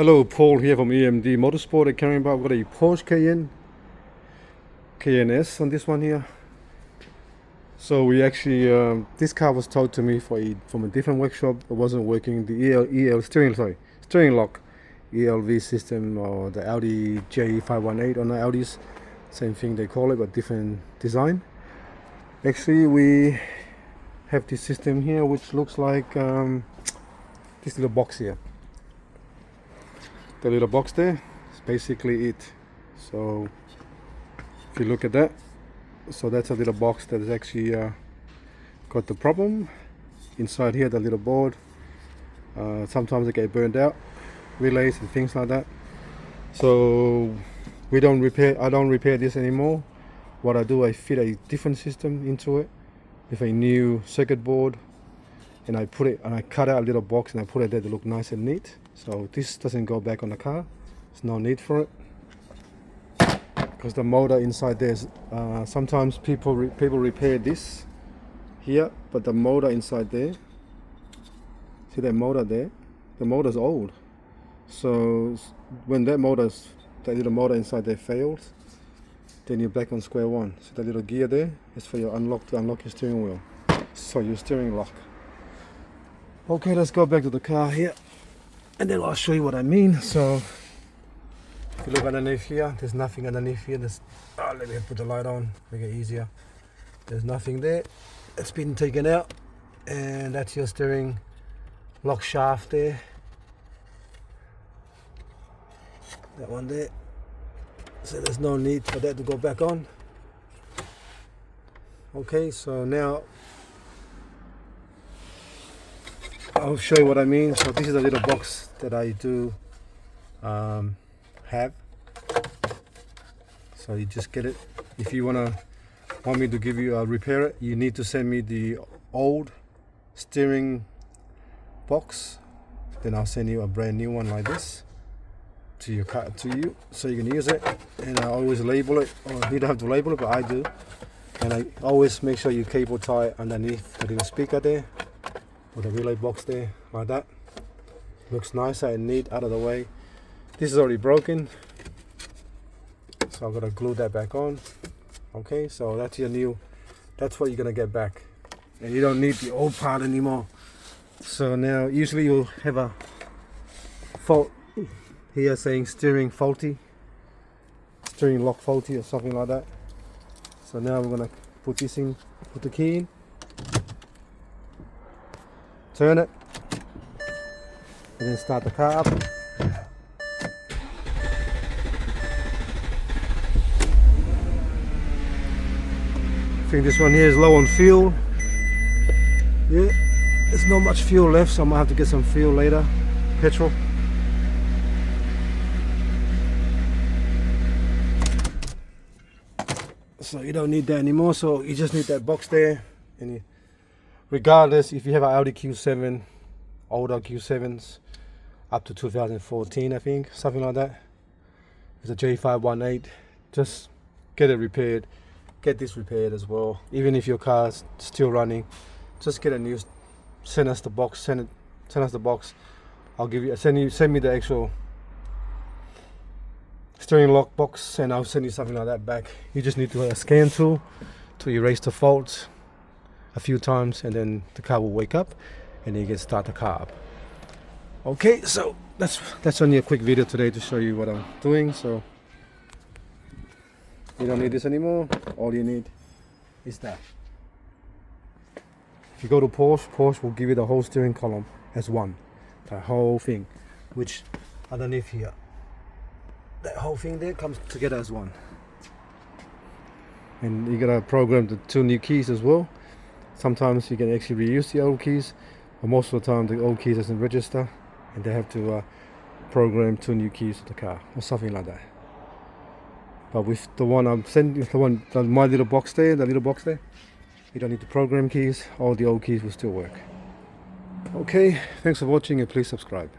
Hello, Paul here from EMD Motor Sport. I've got a Porsche Cayenne S on this one here. So we actually, this car was towed to me from a different workshop. It wasn't working. The steering lock, ELV system, or the Audi J518 on the Audis, same thing they call it, but different design. Actually, we have this system here, which looks like this little box here. The little box there is basically it. So if you look at that, so that's a little box that is actually got the problem. Inside here, the little board, sometimes they get burned out, relays and things like that. So I don't repair this anymore. What I do, I fit a different system into it with a new circuit board, and I cut out a little box and I put it there to look nice and neat. So this doesn't go back on the car. There's no need for it because the motor inside there is, sometimes people repair this here, but the motor inside there, see that motor there, the motor's old. So when that little motor inside there fails, then you're back on square one. So the little gear there is for your to unlock your steering wheel, so your steering lock. Okay, let's go back to the car here, and then I'll show you what I mean. So if you look underneath here, there's nothing underneath here. Let me put the light on, make it easier. There's nothing there. It's been taken out, and that's your steering lock shaft there. That one there. So there's no need for that to go back on. Okay, so now I'll show you what I mean. So this is a little box that I do have. So you just get it. If you want me to give you a repair it, you need to send me the old steering box. Then I'll send you a brand new one like this to your car, so you can use it. And I always label it, or you don't have to label it, but I do. And I always make sure you cable tie it underneath the little speaker there, with a relay box there, like that. Looks nicer and neat, out of the way. This is already broken, so I'm gonna glue that back on. Okay, so that's that's what you're gonna get back, and you don't need the old part anymore. So now, usually you'll have a fault here saying steering lock faulty or something like that. So now we're gonna put the key in, turn it, and then start the car up. I think this one here is low on fuel. Yeah, there's not much fuel left, so I'm gonna have to get some fuel later, petrol. So you don't need that anymore, so you just need that box there. And regardless, if you have an Audi Q7, older Q7s, up to 2014, I think, something like that, it's a J518, just get it repaired. Get this repaired as well. Even if your car's still running, just get a new. Send us the box. Send us the box. I'll give you. Send me the actual steering lock box, and I'll send you something like that back. You just need to have a scan tool to erase the faults a few times, and then the car will wake up, and then you can start the car up. Okay, so that's only a quick video today to show you what I'm doing. So you don't need this anymore. All you need is that. If you go to Porsche will give you the whole steering column as one, the whole thing, which underneath here, that whole thing there comes together as one. And you gotta program the two new keys as well. Sometimes you can actually reuse the old keys, but most of the time the old keys doesn't register, and they have to program two new keys to the car or something like that. But with the one I'm sending, my little box there, you don't need to program keys. All the old keys will still work. Okay, thanks for watching, and please subscribe.